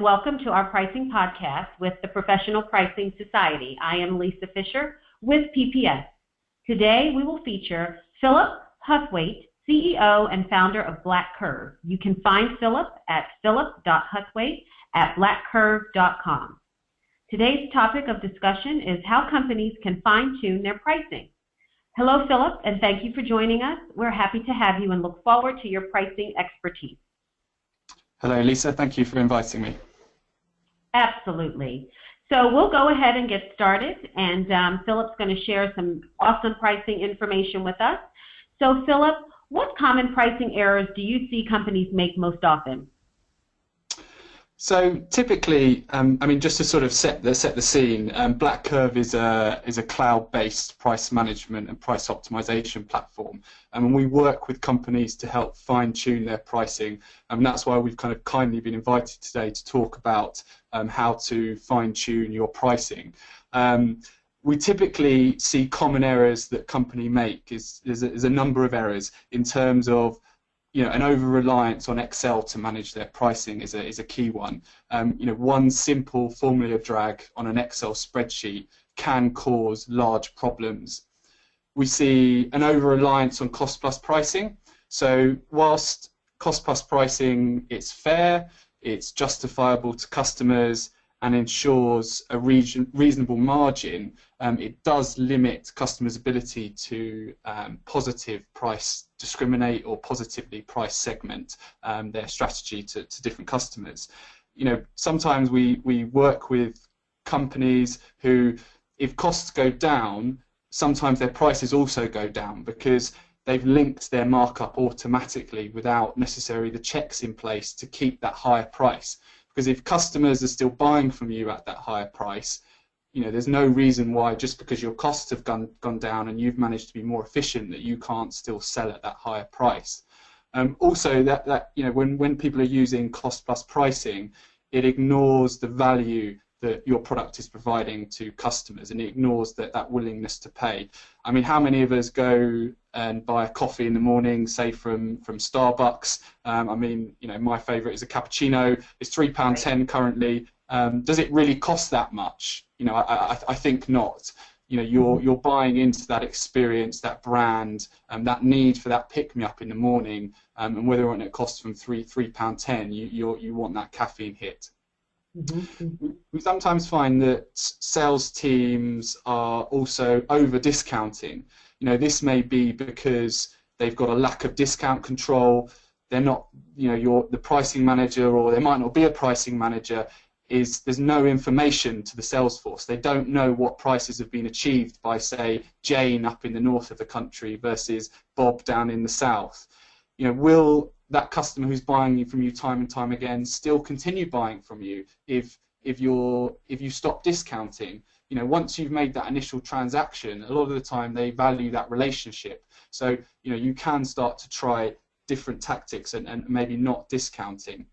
Welcome to our pricing podcast with the Professional Pricing Society. I am Lisa Fisher with PPS. Today we will feature Philip Huthwaite, CEO and founder of BlackCurve. You can find Philip at philip.huthwaite@blackcurve.com. Today's topic of discussion is how companies can fine-tune their pricing. Hello, Philip, and thank you for joining us. We're happy to have you and look forward to your pricing expertise. Hello, Lisa. Thank you for inviting me. Absolutely. So we'll go ahead and get started, and Philip's going to share some awesome pricing information with us. So, Philip, what common pricing errors do you see companies make most often? So typically, just to sort of set the scene, BlackCurve is a cloud-based price management and price optimization platform, and we work with companies to help fine-tune their pricing, and that's why we've kind of kindly been invited today to talk about how to fine-tune your pricing. We typically see common errors that companies make is a number of errors in terms of an over-reliance on Excel to manage their pricing is a key one. One simple formula drag on an Excel spreadsheet can cause large problems. We see an over-reliance on cost-plus pricing. So whilst cost-plus pricing is fair, it's justifiable to customers and ensures a reasonable margin, it does limit customers' ability to positive price discriminate or positively price segment their strategy to different customers. Sometimes we work with companies who, if costs go down, sometimes their prices also go down because they've linked their markup automatically without necessarily the checks in place to keep that higher price. Because if customers are still buying from you at that higher price, there's no reason why, just because your costs have gone down and you've managed to be more efficient, that you can't still sell at that higher price. Also, when people are using cost plus pricing, it ignores the value that your product is providing to customers, and it ignores that willingness to pay. I mean, how many of us go and buy a coffee in the morning, say from Starbucks? My favourite is a cappuccino. It's £3.10 currently. Does it really cost that much? I think not. You're buying into that experience, that brand, that need for that pick-me-up in the morning, and whether or not it costs from £3.10, you want that caffeine hit. Mm-hmm. We sometimes find that sales teams are also over-discounting. This may be because they've got a lack of discount control. They're not, the pricing manager, or there might not be a pricing manager. There's no information to the sales force. They don't know what prices have been achieved by, say, Jane up in the north of the country versus Bob down in the south. Will that customer who's buying from you time and time again still continue buying from you if you stop discounting? Once you've made that initial transaction, a lot of the time they value that relationship. So you can start to try different tactics and maybe not discounting.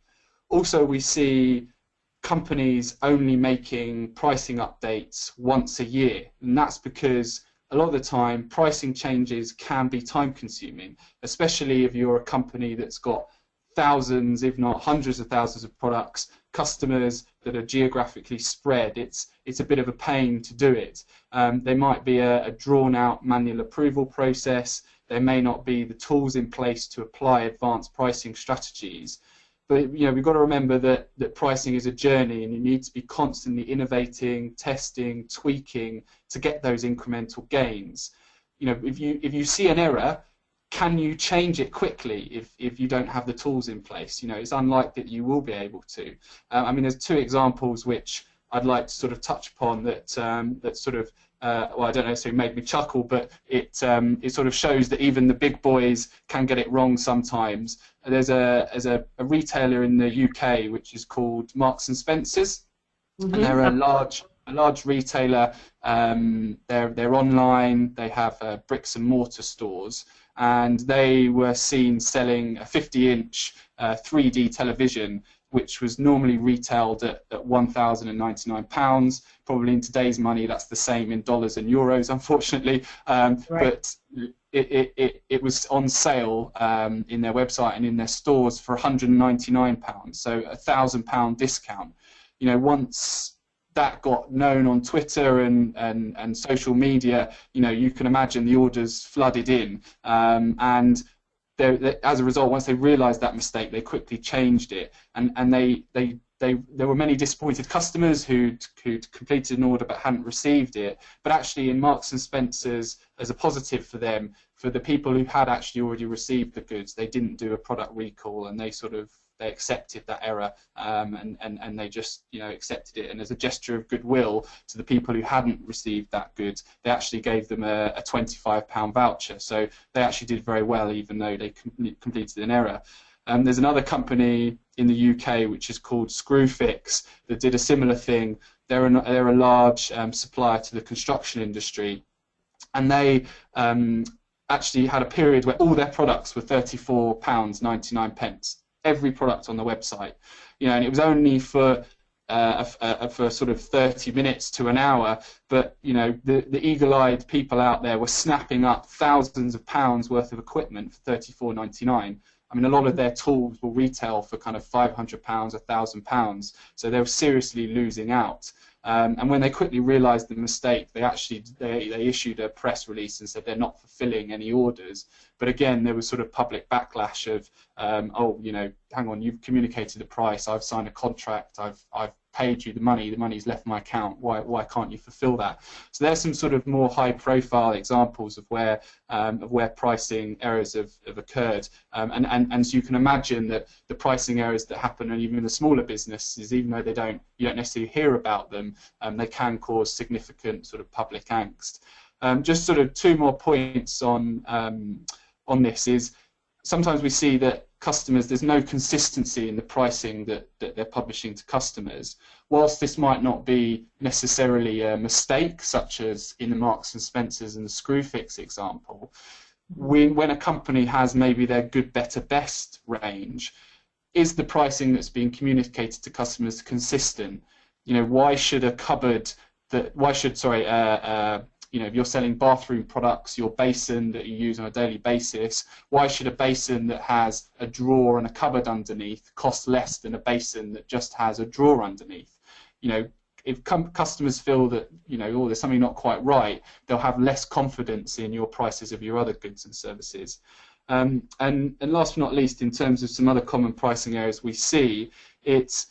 Also, we see companies only making pricing updates once a year, and that's because a lot of the time pricing changes can be time consuming, especially if you're a company that's got thousands, if not hundreds of thousands of products, customers that are geographically spread. It's a bit of a pain to do it. There might be a drawn out manual approval process. There may not be the tools in place to apply advanced pricing strategies. But we've got to remember that pricing is a journey, and you need to be constantly innovating, testing, tweaking to get those incremental gains. If you see an error, can you change it quickly if you don't have the tools in place? It's unlikely that you will be able to. There's two examples which I'd like to sort of touch upon that sort of I don't know, so it made me chuckle, but it sort of shows that even the big boys can get it wrong sometimes. There's a retailer in the UK which is called Marks and Spencer's, mm-hmm. and they're a large retailer. They're online. They have bricks and mortar stores, and they were seen selling a 50-inch 3D television, which was normally retailed at £1,099. Probably in today's money, that's the same in dollars and euros, unfortunately. Right. But it was on sale in their website and in their stores for £199, so £1,000 discount. You know, once that got known on Twitter and social media, you know, you can imagine the orders flooded in, and as a result, once they realised that mistake, they quickly changed it, and there were many disappointed customers who'd completed an order but hadn't received it. But actually, in Marks and Spencer's, as a positive for them, for the people who had actually already received the goods, they didn't do a product recall, and they accepted that error, and they just, you know, accepted it. And as a gesture of goodwill to the people who hadn't received that good, they actually gave them a £25 voucher. So they actually did very well, even though they completed an error. There's another company in the UK which is called Screwfix that did a similar thing. They're a large supplier to the construction industry, and they actually had a period where all their products were £34.99. Every product on the website, you know, and it was only for sort of 30 minutes to an hour, but you know, the eagle-eyed people out there were snapping up thousands of pounds worth of equipment for £34.99. I mean, a lot of their tools will retail for kind of £500, £1,000, so they were seriously losing out. And when they quickly realised the mistake, they issued a press release and said they're not fulfilling any orders. But again, there was sort of public backlash of, oh, you know, hang on, you've communicated the price, I've signed a contract, I've paid you the money's left my account, why can't you fulfill that? So there's some sort of more high-profile examples of where pricing errors have occurred, and so you can imagine that the pricing errors that happen, and even in the smaller businesses, even though you don't necessarily hear about them, they can cause significant sort of public angst. Just sort of two more points on this is, sometimes we see that customers, there's no consistency in the pricing that they're publishing to customers. Whilst this might not be necessarily a mistake, such as in the Marks and Spencer's and the Screwfix example, when a company has maybe their good, better, best range, is the pricing that's being communicated to customers consistent? You know, why should a cupboard you know, if you're selling bathroom products, your basin that you use on a daily basis, why should a basin that has a drawer and a cupboard underneath cost less than a basin that just has a drawer underneath? You know, if customers feel that, you know, oh, there's something not quite right, they'll have less confidence in your prices of your other goods and services. And last but not least, in terms of some other common pricing areas we see, it's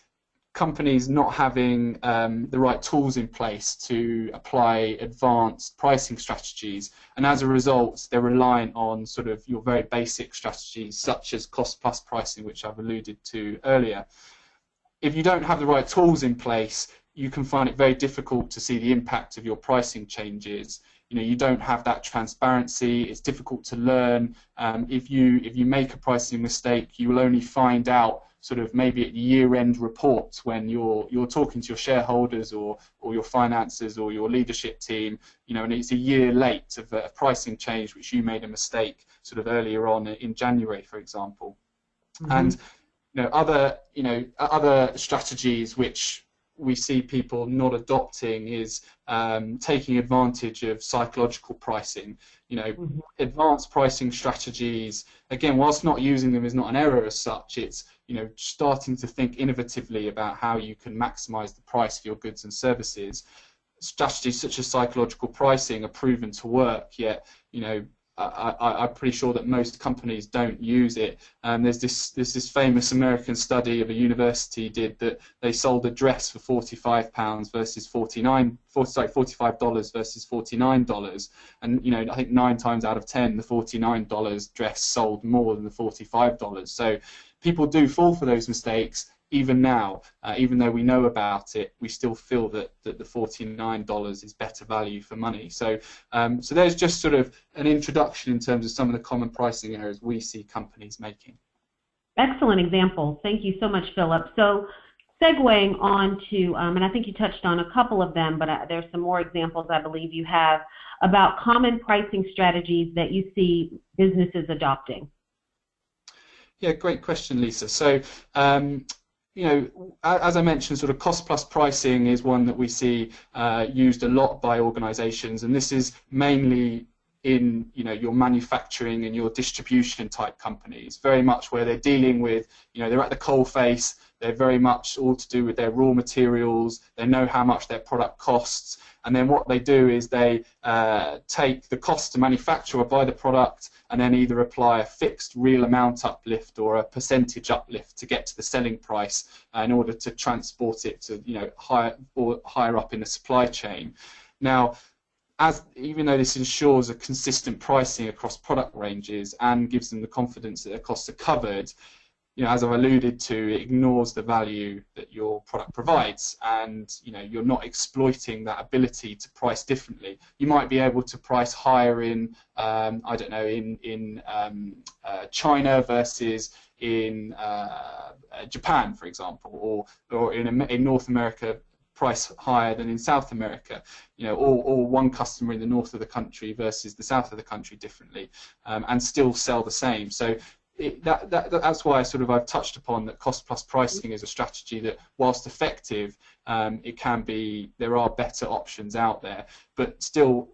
companies not having the right tools in place to apply advanced pricing strategies, and as a result they're reliant on sort of your very basic strategies such as cost plus pricing, which I've alluded to earlier. If you don't have the right tools in place, you can find it very difficult to see the impact of your pricing changes. You know, you don't have that transparency, it's difficult to learn. If you make a pricing mistake, you will only find out sort of maybe at year-end reports when you're talking to your shareholders or your finances or your leadership team, you know, and it's a year late of a pricing change which you made a mistake sort of earlier on in January, for example. Mm-hmm. And other strategies which we see people not adopting is taking advantage of psychological pricing. You know, mm-hmm. Advanced pricing strategies, again, whilst not using them is not an error as such, it's, you know, starting to think innovatively about how you can maximize the price for your goods and services. Strategies such as psychological pricing are proven to work, yet, you know, I'm pretty sure that most companies don't use it. There's this famous American study of a university did that they sold a dress for £45 versus $45 versus $49, and you know, I think 9 times out of 10 the $49 dress sold more than the $45. So people do fall for those mistakes. Even now, even though we know about it, we still feel that the $49 is better value for money. So, so there's just sort of an introduction in terms of some of the common pricing errors we see companies making. Excellent example. Thank you so much, Philip. So, segueing on to, and I think you touched on a couple of them, but there's some more examples I believe you have about common pricing strategies that you see businesses adopting. Yeah, great question, Lisa. So, you know, as I mentioned, sort of cost plus pricing is one that we see used a lot by organisations, and this is mainly in your manufacturing and your distribution type companies, very much where they're dealing with, they're at the coal face, they're very much all to do with their raw materials, they know how much their product costs, and then what they do is they take the cost to manufacture or buy the product and then either apply a fixed real amount uplift or a percentage uplift to get to the selling price in order to transport it to higher up in the supply chain. Now, even though this ensures a consistent pricing across product ranges and gives them the confidence that their costs are covered, as I've alluded to, it ignores the value that your product provides, and you're not exploiting that ability to price differently. You might be able to price higher in, I don't know, in China versus in Japan, for example, or in North America, price higher than in South America, or one customer in the north of the country versus the south of the country differently, and still sell the same. So that's why I've touched upon that cost plus pricing is a strategy that, whilst effective, there are better options out there. But still,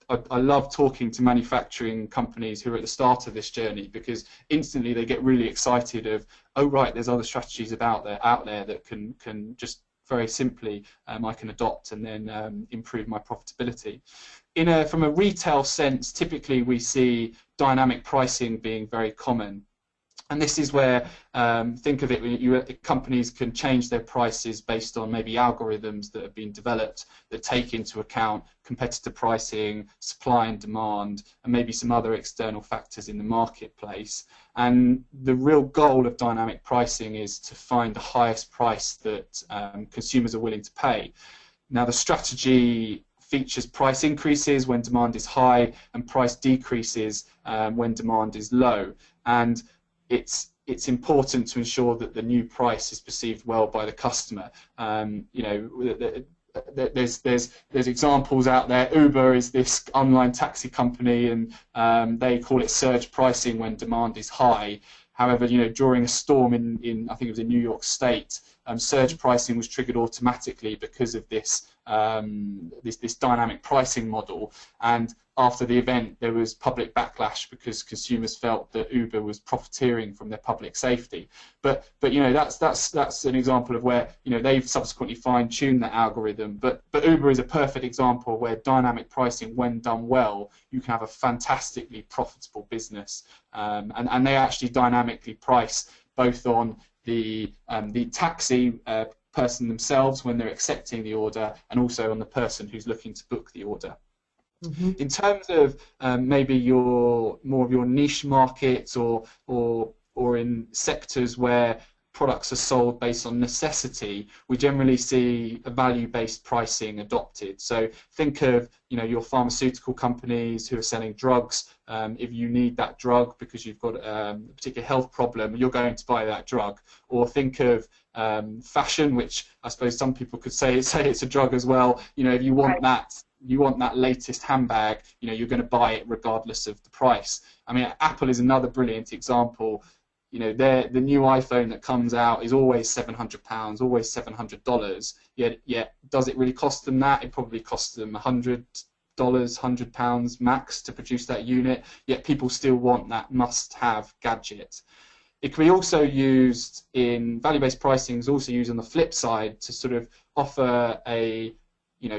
I love talking to manufacturing companies who are at the start of this journey, because instantly they get really excited of, oh right, there's other strategies out there that can just very simply I can adopt and then improve my profitability. From a retail sense, typically we see dynamic pricing being very common. And this is where, think of it, companies can change their prices based on maybe algorithms that have been developed that take into account competitor pricing, supply and demand, and maybe some other external factors in the marketplace. And the real goal of dynamic pricing is to find the highest price that consumers are willing to pay. Now, the strategy features price increases when demand is high and price decreases when demand is low. And it's important to ensure that the new price is perceived well by the customer. There's examples out there. Uber is this online taxi company, and they call it surge pricing when demand is high. However, during a storm in I think it was in New York State, surge pricing was triggered automatically because of this this dynamic pricing model. And after the event, there was public backlash because consumers felt that Uber was profiteering from their public safety. But that's an example of where they've subsequently fine-tuned that algorithm. But Uber is a perfect example where dynamic pricing, when done well, you can have a fantastically profitable business. And they actually dynamically price both on the taxi person themselves when they're accepting the order, and also on the person who's looking to book the order. Mm-hmm. In terms of maybe more of your niche markets or in sectors where products are sold based on necessity, we generally see a value-based pricing adopted. So think of your pharmaceutical companies who are selling drugs. If you need that drug because you've got a particular health problem, you're going to buy that drug. Or think of fashion, which I suppose some people could say it's a drug as well. If you want that latest handbag, you're going to buy it regardless of the price. I mean, Apple is another brilliant example. The new iPhone that comes out is always £700, always $700. Yet does it really cost them that? It probably costs them $100, £100 max to produce that unit. Yet people still want that must-have gadget. It can be also used in value-based pricing. Is also used on the flip side to sort of offer a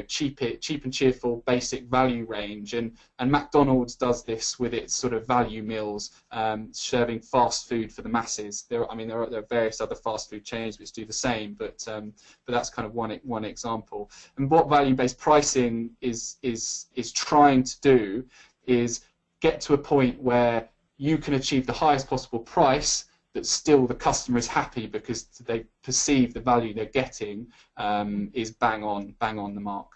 cheap and cheerful basic value range, and McDonald's does this with its sort of value meals, serving fast food for the masses. There are various other fast food chains which do the same, but that's kind of one example. And what value-based pricing is trying to do is get to a point where you can achieve the highest possible price, that still the customer is happy because they perceive the value they're getting is bang on the mark.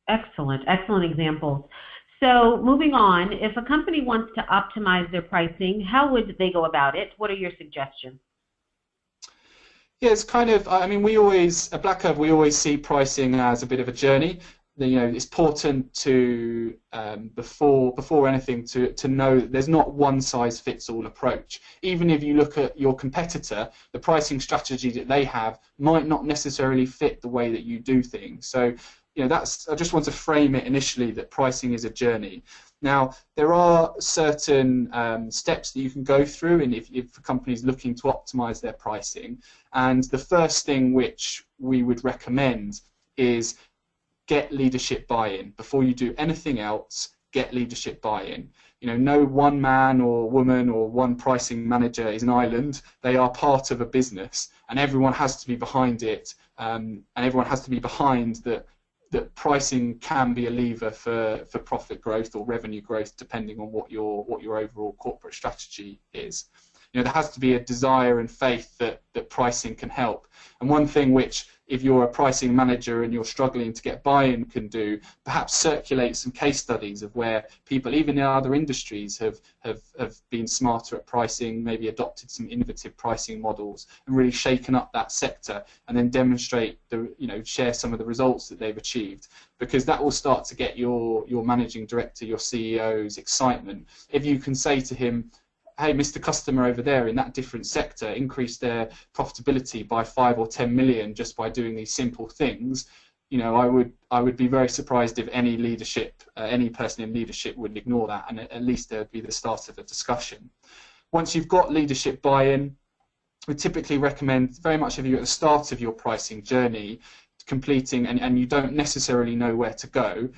Excellent examples. So moving on, if a company wants to optimize their pricing, how would they go about it? What are your suggestions? Yeah, it's kind of, at BlackCurve, we always see pricing as a bit of a journey. It's important to before anything to know that there's not one size fits all approach. Even if you look at your competitor, the pricing strategy that they have might not necessarily fit the way that you do things. So I just want to frame it initially that pricing is a journey. Now, there are certain steps that you can go through, and if a company is looking to optimize their pricing, and the first thing which we would recommend is get leadership buy-in. Before you do anything else, get leadership buy-in. No one man or woman or one pricing manager is an island. They are part of a business, and everyone has to be behind it, and everyone has to be behind that pricing can be a lever for profit growth or revenue growth, depending on what your overall corporate strategy is. There has to be a desire and faith that pricing can help. And one thing which, if you're a pricing manager and you're struggling to get buy-in, can do, perhaps circulate some case studies of where people, even in other industries, have been smarter at pricing, maybe adopted some innovative pricing models and really shaken up that sector, and then demonstrate share some of the results that they've achieved, because that will start to get your managing director, your CEO's excitement. If you can say to him, hey, Mr. Customer over there in that different sector increased their profitability by 5 or 10 million just by doing these simple things, I would be very surprised if any person in leadership would ignore that, and at least there would be the start of a discussion. Once you've got leadership buy-in, we typically recommend, very much if you're at the start of your pricing journey, completing, and you don't necessarily know where to go,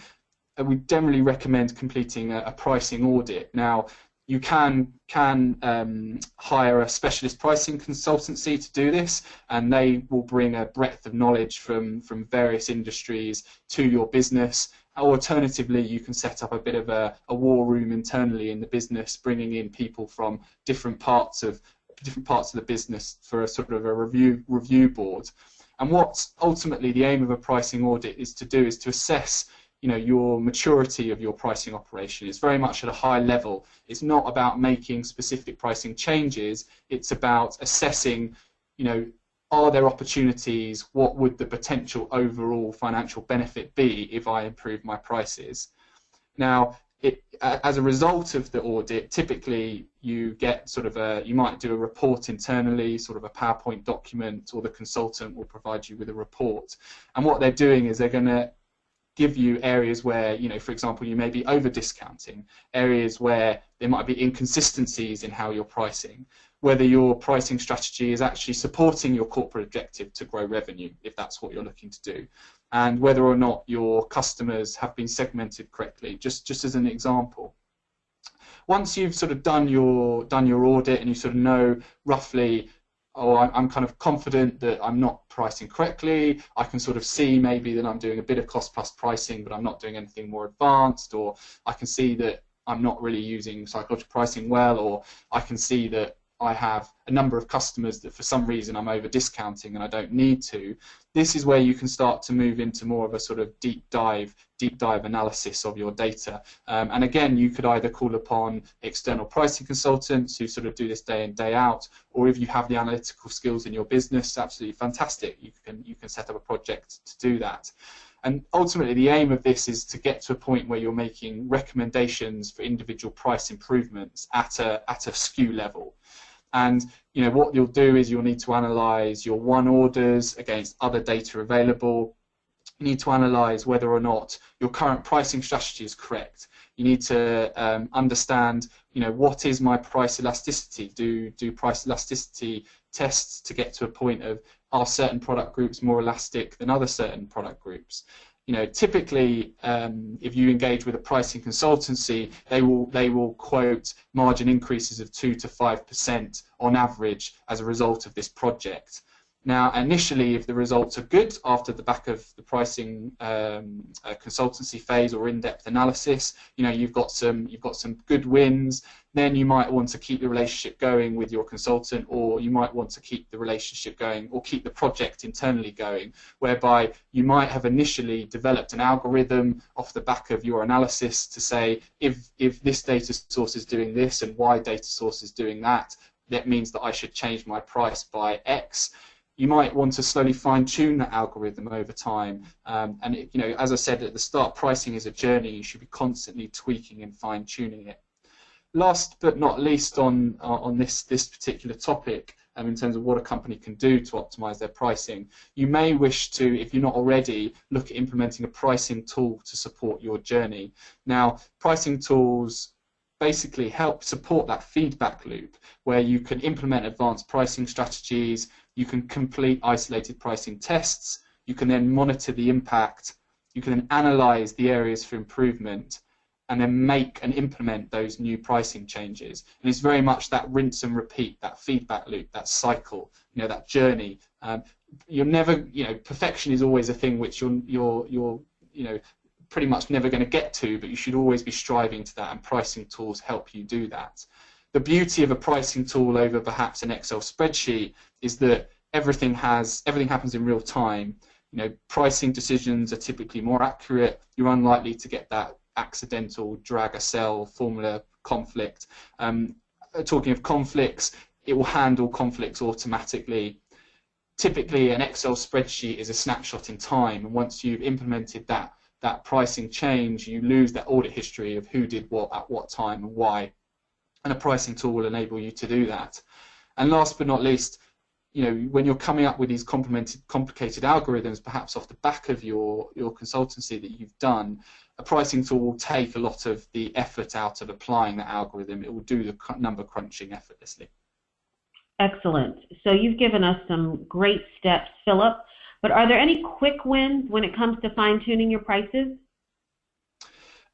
we generally recommend completing a pricing audit. Now, you can hire a specialist pricing consultancy to do this, and they will bring a breadth of knowledge from various industries to your business. Alternatively, you can set up a bit of a war room internally in the business, bringing in people from different parts of the business for a sort of a review board. And what ultimately the aim of a pricing audit is to do is to assess your maturity of your pricing operation. Is very much at a high level. It's not about making specific pricing changes. It's about assessing, are there opportunities? What would the potential overall financial benefit be if I improve my prices? Now, as a result of the audit, typically you get you might do a report internally, sort of a PowerPoint document, or the consultant will provide you with a report. And what they're doing is they're going to give you areas where, for example, you may be over discounting, areas where there might be inconsistencies in how you're pricing, whether your pricing strategy is actually supporting your corporate objective to grow revenue, if that's what you're looking to do, and whether or not your customers have been segmented correctly, just as an example. Once you've sort of done your audit and you sort of know roughly, I'm kind of confident that I'm not pricing correctly, I can sort of see maybe that I'm doing a bit of cost plus pricing, but I'm not doing anything more advanced, or I can see that I'm not really using psychological pricing well, or I can see that I have a number of customers that for some reason I'm over discounting and I don't need to. This is where you can start to move into more of a sort of deep dive analysis of your data. And again, you could either call upon external pricing consultants who sort of do this day in, day out, or if you have the analytical skills in your business, absolutely fantastic. You can set up a project to do that. And ultimately, the aim of this is to get to a point where you're making recommendations for individual price improvements at a SKU level. And what you'll do is you'll need to analyze your won orders against other data available. You need to analyze whether or not your current pricing strategy is correct. You need to understand, what is my price elasticity? Do price elasticity tests to get to a point of, are certain product groups more elastic than other certain product groups? Typically, if you engage with a pricing consultancy, they will quote margin increases of 2 to 5% on average as a result of this project. Now, initially, if the results are good after the back of the pricing consultancy phase or in-depth analysis, you've got some good wins. Then you might want to keep the relationship going with your consultant, or you might want to keep the relationship going or keep the project internally going, whereby you might have initially developed an algorithm off the back of your analysis to say, if this data source is doing this and Y data source is doing that, that means that I should change my price by X. You might want to slowly fine-tune that algorithm over time, and as I said at the start, pricing is a journey. You should be constantly tweaking and fine-tuning it. Last but not least on this particular topic, in terms of what a company can do to optimize their pricing, you may wish to, if you're not already, look at implementing a pricing tool to support your journey. Now, pricing tools basically help support that feedback loop where you can implement advanced pricing strategies, you can complete isolated pricing tests, you can then monitor the impact, you can then analyze the areas for improvement, and then make and implement those new pricing changes. And it's very much that rinse and repeat, that feedback loop, that cycle, that journey. You're never, perfection is always a thing which you're pretty much never going to get to, but you should always be striving to that, and pricing tools help you do that. The beauty of a pricing tool over perhaps an Excel spreadsheet is that everything happens in real time. Pricing decisions are typically more accurate. You're unlikely to get that accidental drag a cell formula conflict. Talking of conflicts, it will handle conflicts automatically. Typically, an Excel spreadsheet is a snapshot in time, and once you've implemented that pricing change, you lose that audit history of who did what at what time and why, and a pricing tool will enable you to do that. And last but not least, when you're coming up with these complicated algorithms, perhaps off the back of your consultancy that you've done, a pricing tool will take a lot of the effort out of applying that algorithm. It will do the number crunching effortlessly. Excellent. So you've given us some great steps, Philip, but are there any quick wins when it comes to fine-tuning your prices?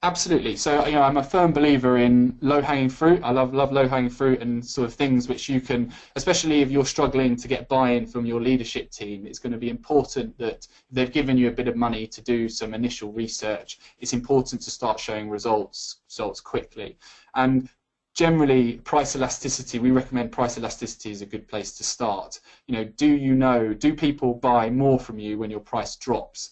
Absolutely. So I'm a firm believer in low-hanging fruit. I love low-hanging fruit and sort of things which you can, especially if you're struggling to get buy-in from your leadership team, it's going to be important that if they've given you a bit of money to do some initial research, it's important to start showing results quickly. And generally, price elasticity, we recommend price elasticity is a good place to start. Do people buy more from you when your price drops?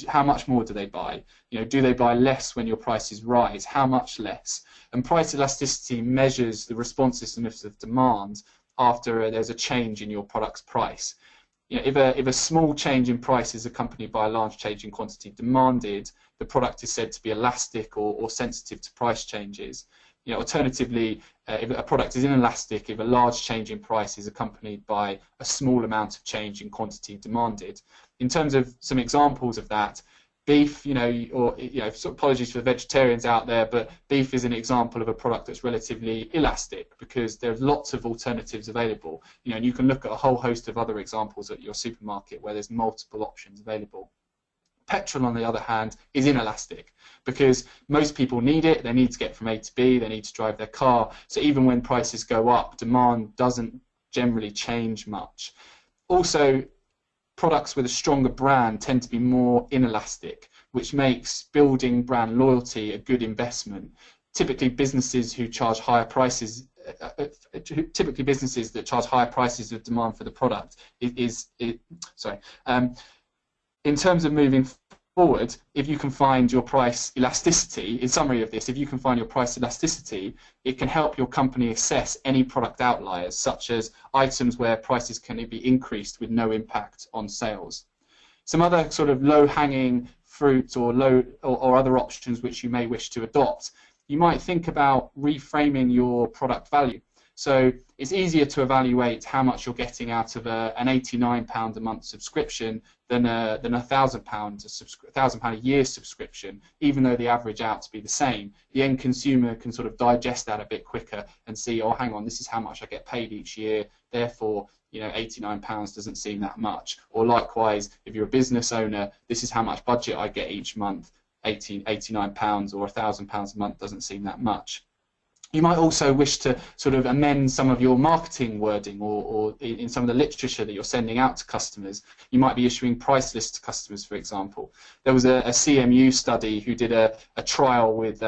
How much more do they buy? Do they buy less when your prices rise? How much less? And price elasticity measures the responsiveness of demand after there's a change in your product's price. If a small change in price is accompanied by a large change in quantity demanded, the product is said to be elastic or sensitive to price changes. Alternatively, if a product is inelastic, if a large change in price is accompanied by a small amount of change in quantity demanded. In terms of some examples of that, beef, apologies for the vegetarians out there, but beef is an example of a product that's relatively elastic because there's lots of alternatives available. And you can look at a whole host of other examples at your supermarket where there's multiple options available. Petrol, on the other hand, is inelastic because most people need it. They need to get from A to B. They need to drive their car. So even when prices go up, demand doesn't generally change much. Also, products with a stronger brand tend to be more inelastic, which makes building brand loyalty a good investment. Typically, businesses who charge higher prices, typically businesses that charge higher prices of demand for the product in terms of moving forward, if you can find your price elasticity, in summary of this, if you can find your price elasticity, it can help your company assess any product outliers, such as items where prices can be increased with no impact on sales. Some other sort of low-hanging fruit or other options which you may wish to adopt, you might think about reframing your product value. So it's easier to evaluate how much you're getting out of an £89 a month subscription than a £1,000 a year subscription, even though they average out to be the same. The end consumer can sort of digest that a bit quicker and see, oh, hang on, this is how much I get paid each year, therefore, £89 doesn't seem that much. Or likewise, if you're a business owner, this is how much budget I get each month, £89 or £1,000 a month doesn't seem that much. You might also wish to sort of amend some of your marketing wording or in some of the literature that you're sending out to customers. You might be issuing price lists to customers, for example. There was a CMU study who did a trial with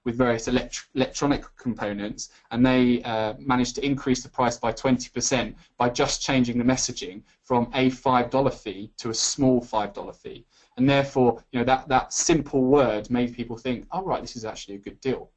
various electronic components, and they managed to increase the price by 20% by just changing the messaging from a $5 fee to a small $5 fee. And therefore, that simple word made people think, oh, right, this is actually a good deal.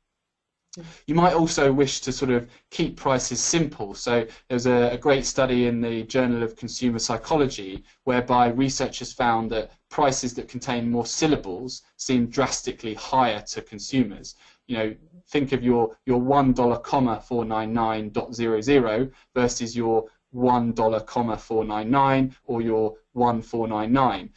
You might also wish to sort of keep prices simple. So there's a great study in the Journal of Consumer Psychology whereby researchers found that prices that contain more syllables seem drastically higher to consumers. Think of your $1, 499.00 versus your $1,499 or your 1,499.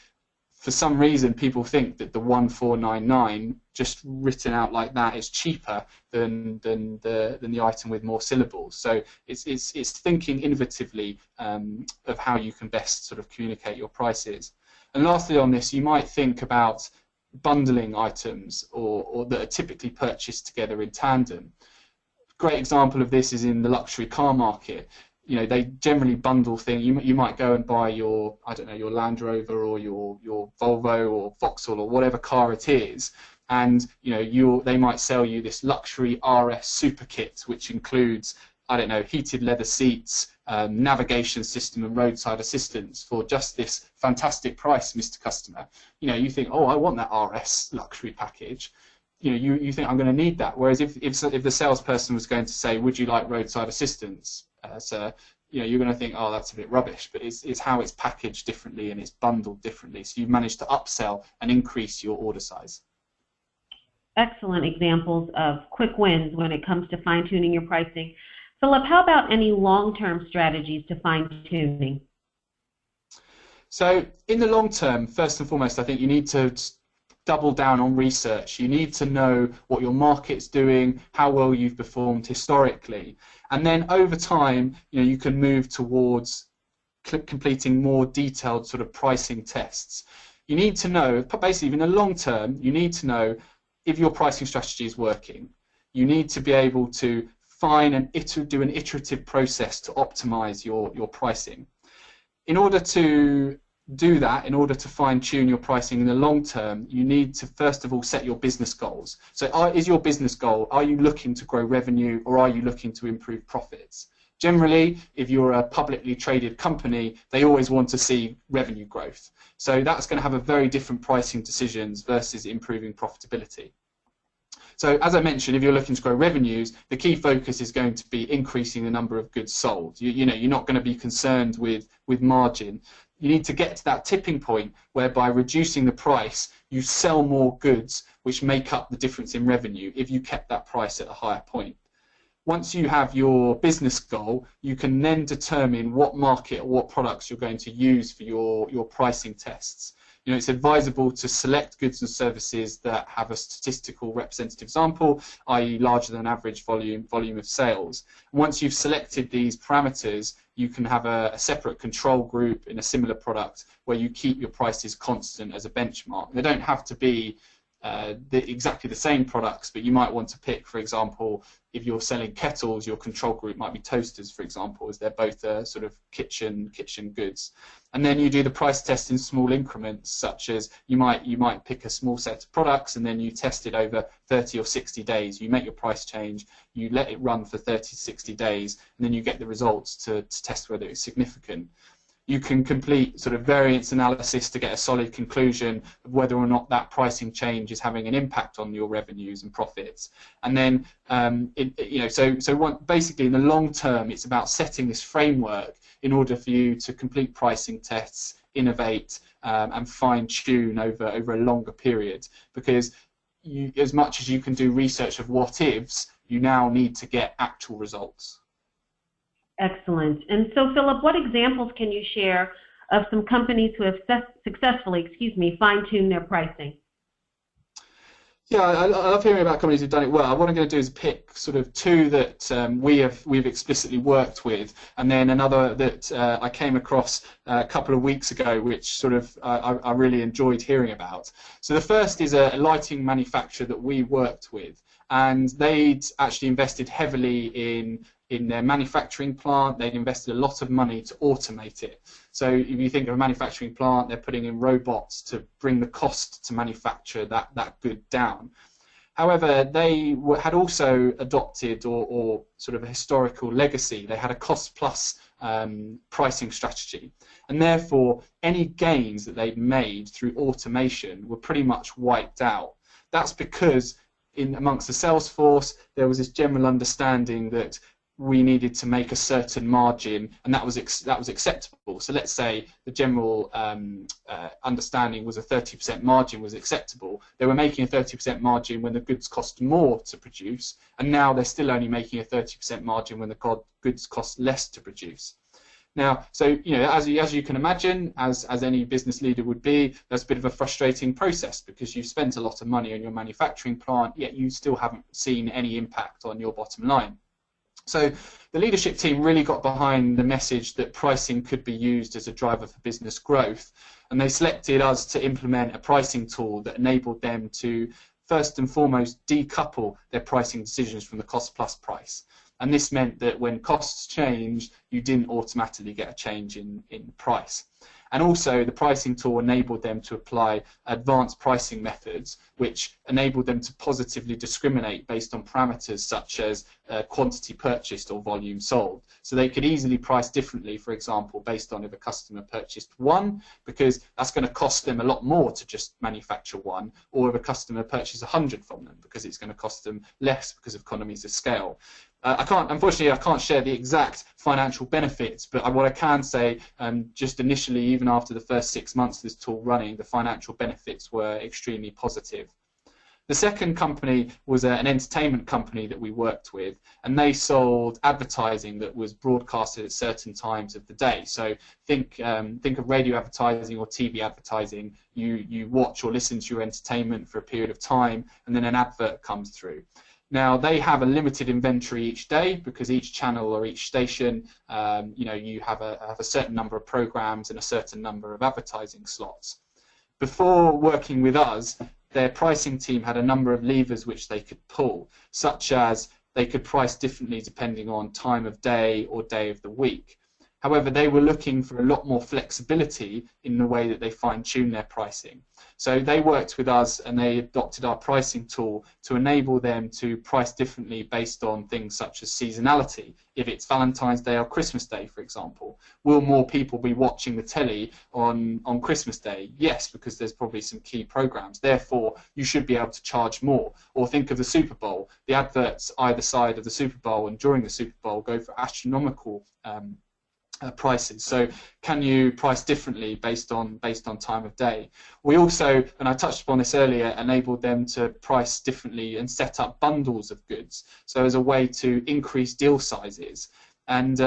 For some reason, people think that the 1,499 just written out like that is cheaper than the item with more syllables. So it's thinking innovatively of how you can best sort of communicate your prices. And lastly on this, you might think about bundling items or that are typically purchased together in tandem. Great example of this is in the luxury car market. You know, they generally bundle things. You might go and buy your, I don't know, your Land Rover or your Volvo or Vauxhall or whatever car it is, and you know, they might sell you this luxury RS super kit, which includes, I don't know, heated leather seats, navigation system and roadside assistance for just this fantastic price, Mr. Customer. You know, you think, oh, I want that RS luxury package. You know, you think I'm going to need that. Whereas if the salesperson was going to say, would you like roadside assistance? So you know, you're going to think, oh, that's a bit rubbish. But it's how it's packaged differently and it's bundled differently. So you've managed to upsell and increase your order size. Excellent examples of quick wins when it comes to fine-tuning your pricing. Philip, how about any long-term strategies to fine-tuning? So in the long term, first and foremost, I think you need to double down on research. You need to know what your market's doing, how well you've performed historically, and then over time, you know, you can move towards completing more detailed sort of pricing tests. You need to know, basically in the long term, you need to know if your pricing strategy is working. You need to be able to find and do an iterative process to optimize your pricing. In order to do that, in order to fine-tune your pricing in the long term, you need to first of all set your business goals. So is your business goal, are you looking to grow revenue or are you looking to improve profits? Generally, if you're a publicly traded company, they always want to see revenue growth. So that's going to have a very different pricing decisions versus improving profitability. So as I mentioned, if you're looking to grow revenues, the key focus is going to be increasing the number of goods sold. You know, you're not going to be concerned with margin. You need to get to that tipping point whereby reducing the price, you sell more goods which make up the difference in revenue if you kept that price at a higher point. Once you have your business goal, you can then determine what market or what products you're going to use for your pricing tests. You know, it's advisable to select goods and services that have a statistical representative sample, i.e. larger than average volume of sales. And once you've selected these parameters, you can have a separate control group in a similar product where you keep your prices constant as a benchmark. They don't have to be exactly the same products, but you might want to pick, for example, if you're selling kettles, your control group might be toasters, for example, as they're both sort of kitchen goods. And then you do the price test in small increments, such as you might pick a small set of products and then you test it over 30 or 60 days. You make your price change, you let it run for 30 to 60 days, and then you get the results to test whether it's significant. You can complete sort of variance analysis to get a solid conclusion of whether or not that pricing change is having an impact on your revenues and profits. And then, basically in the long term, it's about setting this framework in order for you to complete pricing tests, innovate, and fine-tune over a longer period. Because as much as you can do research of what-ifs, you now need to get actual results. Excellent. And so, Philip, what examples can you share of some companies who have successfully, fine-tuned their pricing? Yeah, I love hearing about companies who've done it well. What I'm going to do is pick sort of two that we've explicitly worked with, and then another that I came across a couple of weeks ago, which sort of I really enjoyed hearing about. So the first is a lighting manufacturer that we worked with, and they'd actually invested heavily in their manufacturing plant. They'd invested a lot of money to automate it. So if you think of a manufacturing plant, they're putting in robots to bring the cost to manufacture that good down. However, they had also adopted or sort of a historical legacy. They had a cost-plus pricing strategy, and therefore any gains that they'd made through automation were pretty much wiped out. That's because amongst the sales force, there was this general understanding that we needed to make a certain margin, and that was acceptable. So let's say the general understanding was a 30% margin was acceptable. They were making a 30% margin when the goods cost more to produce, and now they're still only making a 30% margin when the goods cost less to produce. Now, so as you can imagine, as any business leader would be, there's a bit of a frustrating process because you've spent a lot of money on your manufacturing plant, yet you still haven't seen any impact on your bottom line. So the leadership team really got behind the message that pricing could be used as a driver for business growth, and they selected us to implement a pricing tool that enabled them to first and foremost decouple their pricing decisions from the cost plus price. And this meant that when costs changed, you didn't automatically get a change in price. And also the pricing tool enabled them to apply advanced pricing methods, which enabled them to positively discriminate based on parameters such as quantity purchased or volume sold. So they could easily price differently, for example, based on if a customer purchased one, because that's going to cost them a lot more to just manufacture one, or if a customer purchases 100 from them, because it's going to cost them less because of economies of scale. Unfortunately, I can't share the exact financial benefits, but what I can say, just initially, even after the first 6 months of this tool running, the financial benefits were extremely positive. The second company was an entertainment company that we worked with, and they sold advertising that was broadcasted at certain times of the day. So think of radio advertising or TV advertising. You watch or listen to your entertainment for a period of time, and then an advert comes through. Now, they have a limited inventory each day because each channel or each station, you have a certain number of programs and a certain number of advertising slots. Before working with us, their pricing team had a number of levers which they could pull, such as they could price differently depending on time of day or day of the week. However, they were looking for a lot more flexibility in the way that they fine-tune their pricing. So they worked with us and they adopted our pricing tool to enable them to price differently based on things such as seasonality. If it's Valentine's Day or Christmas Day, for example, will more people be watching the telly on Christmas Day? Yes, because there's probably some key programs. Therefore, you should be able to charge more. Or think of the Super Bowl. The adverts either side of the Super Bowl and during the Super Bowl go for astronomical prices. So can you price differently based on time of day? We also, and I touched upon this earlier, enabled them to price differently and set up bundles of goods, so as a way to increase deal sizes. And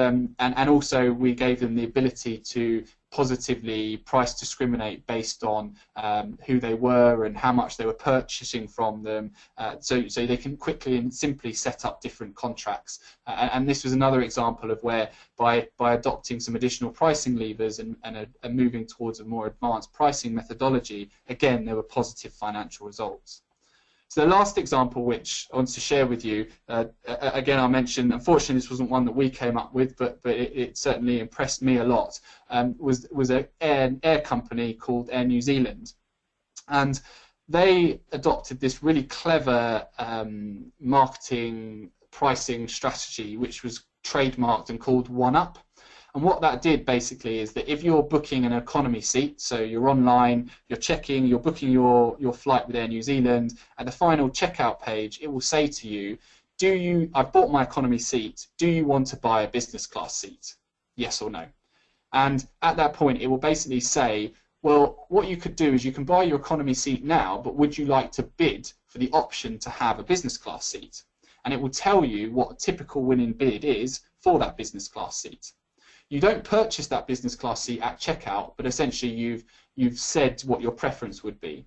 also we gave them the ability to positively price discriminate based on who they were and how much they were purchasing from them, so they can quickly and simply set up different contracts. And this was another example of where by adopting some additional pricing levers and moving towards a more advanced pricing methodology, again, there were positive financial results. So the last example which I want to share with you, again I mentioned, unfortunately this wasn't one that we came up with, but it certainly impressed me a lot, was an air company called Air New Zealand. And they adopted this really clever marketing pricing strategy which was trademarked and called One Up. And what that did basically is that if you're booking an economy seat, so you're online, you're booking your flight with Air New Zealand, at the final checkout page, it will say to you, I've bought my economy seat, do you want to buy a business class seat? Yes or no? And at that point, it will basically say, well, what you could do is you can buy your economy seat now, but would you like to bid for the option to have a business class seat? And it will tell you what a typical winning bid is for that business class seat. You don't purchase that business class seat at checkout, but essentially you've said what your preference would be.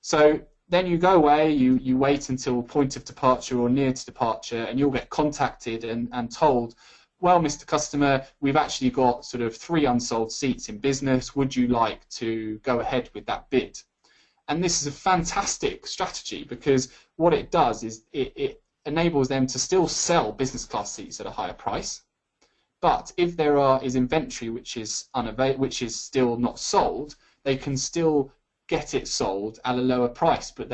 So then you go away, you wait until point of departure or near to departure, and you'll get contacted and told, well, Mr. Customer, we've actually got sort of 3 unsold seats in business. Would you like to go ahead with that bid? And this is a fantastic strategy because what it does is it enables them to still sell business class seats at a higher price. But if there is inventory which is still not sold, they can still get it sold at a lower price. But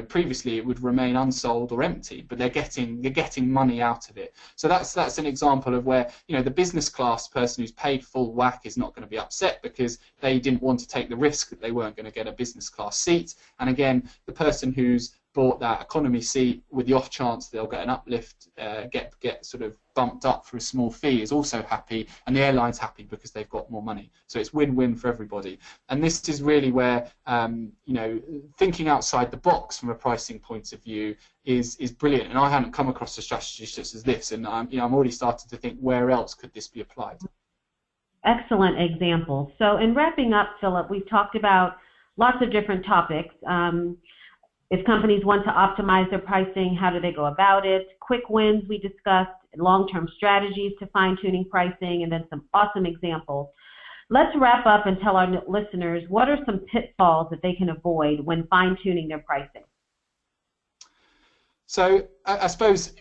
previously it would remain unsold or empty. But they're getting money out of it. So that's an example of where the business class person who's paid full whack is not going to be upset because they didn't want to take the risk that they weren't going to get a business class seat. And again, the person who's bought that economy seat with the off chance they'll get an uplift, get sort of bumped up for a small fee is also happy, and the airline's happy because they've got more money. So it's win-win for everybody. And this is really where thinking outside the box from a pricing point of view is brilliant. And I hadn't come across a strategy such as this, and I'm already starting to think where else could this be applied. Excellent example. So in wrapping up, Philip, we've talked about lots of different topics. If companies want to optimize their pricing, how do they go about it? Quick wins we discussed, long-term strategies to fine-tuning pricing, and then some awesome examples. Let's wrap up and tell our listeners what are some pitfalls that they can avoid when fine-tuning their pricing. So I suppose,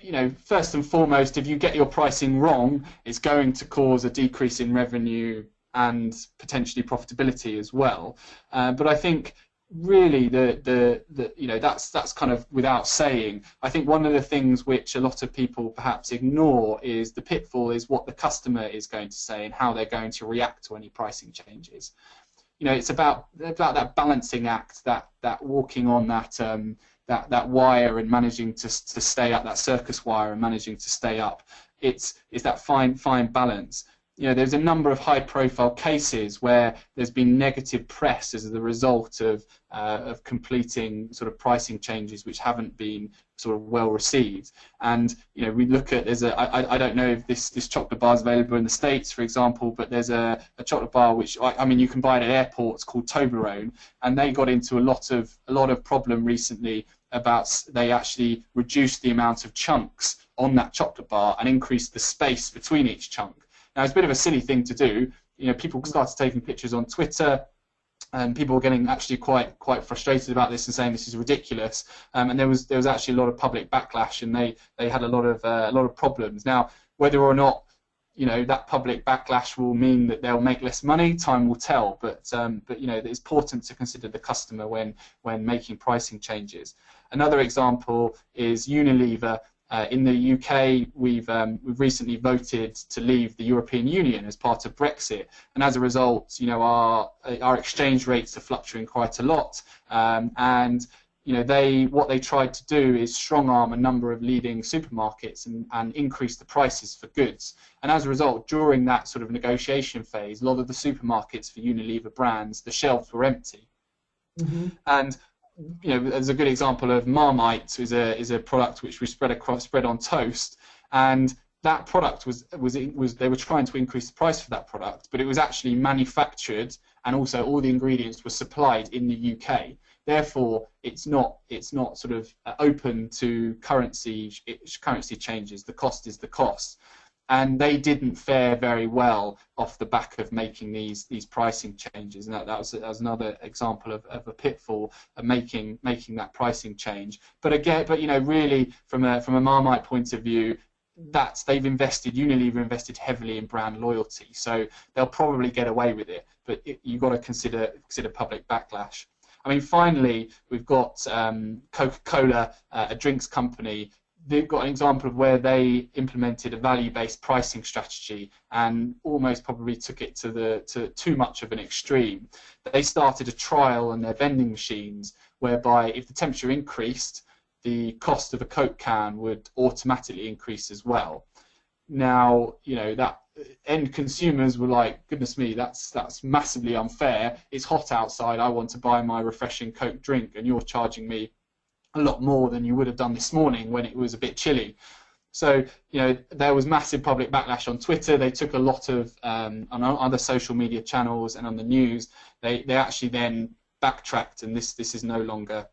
first and foremost, if you get your pricing wrong, it's going to cause a decrease in revenue and potentially profitability as well. But I think really that's kind of without saying. I think one of the things which a lot of people perhaps ignore is the pitfall is what the customer is going to say and how they're going to react to any pricing changes. It's about that balancing act, that walking on that wire and managing to stay up, that circus wire and managing to stay up. It's that fine balance. There's a number of high-profile cases where there's been negative press as a result of completing sort of pricing changes which haven't been sort of well received. And we look at I don't know if this chocolate bar is available in the States, for example, but there's a chocolate bar which you can buy it at airports called Toblerone, and they got into a lot of problem recently about they actually reduced the amount of chunks on that chocolate bar and increased the space between each chunk. Now, it's a bit of a silly thing to do. People started taking pictures on Twitter, and people were getting actually quite frustrated about this and saying this is ridiculous. And there was actually a lot of public backlash, and they had a lot of problems. Now, whether or not that public backlash will mean that they'll make less money, time will tell. But it's important to consider the customer when making pricing changes. Another example is Unilever. In the UK, we've recently voted to leave the European Union as part of Brexit, and as a result, our exchange rates are fluctuating quite a lot. And what they tried to do is strong-arm a number of leading supermarkets and increase the prices for goods. And as a result, during that sort of negotiation phase, a lot of the supermarkets for Unilever brands, the shelves were empty. Mm-hmm. And as a good example of Marmite is a product which we spread on toast, and that product was they were trying to increase the price for that product, but it was actually manufactured and also all the ingredients were supplied in the UK. Therefore, it's not sort of open to currency changes. The cost is the cost. And they didn't fare very well off the back of making these pricing changes, and that was another example of a pitfall of making that pricing change. But really from a Marmite point of view, Unilever invested heavily in brand loyalty, so they'll probably get away with it. But you've got to consider public backlash. Finally, we've got Coca-Cola, a drinks company. They've got an example of where they implemented a value-based pricing strategy and almost probably took it to too much of an extreme. They started a trial on their vending machines whereby if the temperature increased, the cost of a Coke can would automatically increase as well. Now, that end consumers were like, goodness me, that's massively unfair. It's hot outside. I want to buy my refreshing Coke drink, and you're charging me a lot more than you would have done this morning when it was a bit chilly. So, there was massive public backlash on Twitter. They took a lot of, on other social media channels and on the news, they actually then backtracked, and this is no longer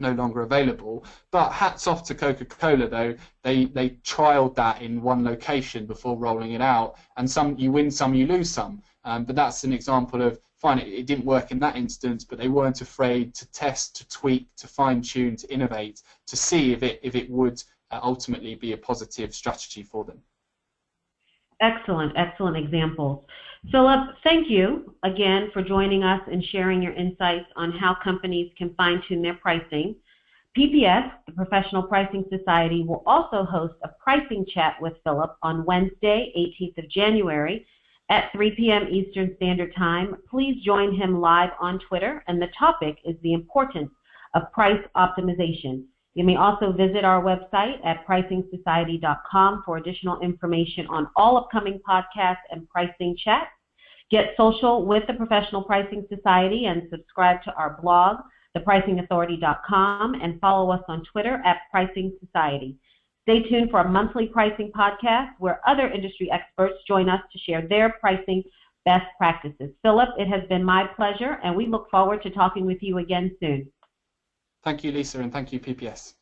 available. But hats off to Coca-Cola, though. They trialed that in one location before rolling it out, and some you win, some you lose some. But that's an example of, fine, it didn't work in that instance, but they weren't afraid to test, to tweak, to fine-tune, to innovate, to see if it would ultimately be a positive strategy for them. Excellent examples. Philip, thank you again for joining us and sharing your insights on how companies can fine-tune their pricing. PPS, the Professional Pricing Society, will also host a pricing chat with Philip on Wednesday, 18th of January at 3 p.m. Eastern Standard Time. Please join him live on Twitter, and the topic is the importance of price optimization. You may also visit our website at pricingsociety.com for additional information on all upcoming podcasts and pricing chats. Get social with the Professional Pricing Society and subscribe to our blog, thepricingauthority.com, and follow us on Twitter at Pricing Society. Stay tuned for a monthly pricing podcast where other industry experts join us to share their pricing best practices. Philip, it has been my pleasure, and we look forward to talking with you again soon. Thank you, Lisa, and thank you, PPS.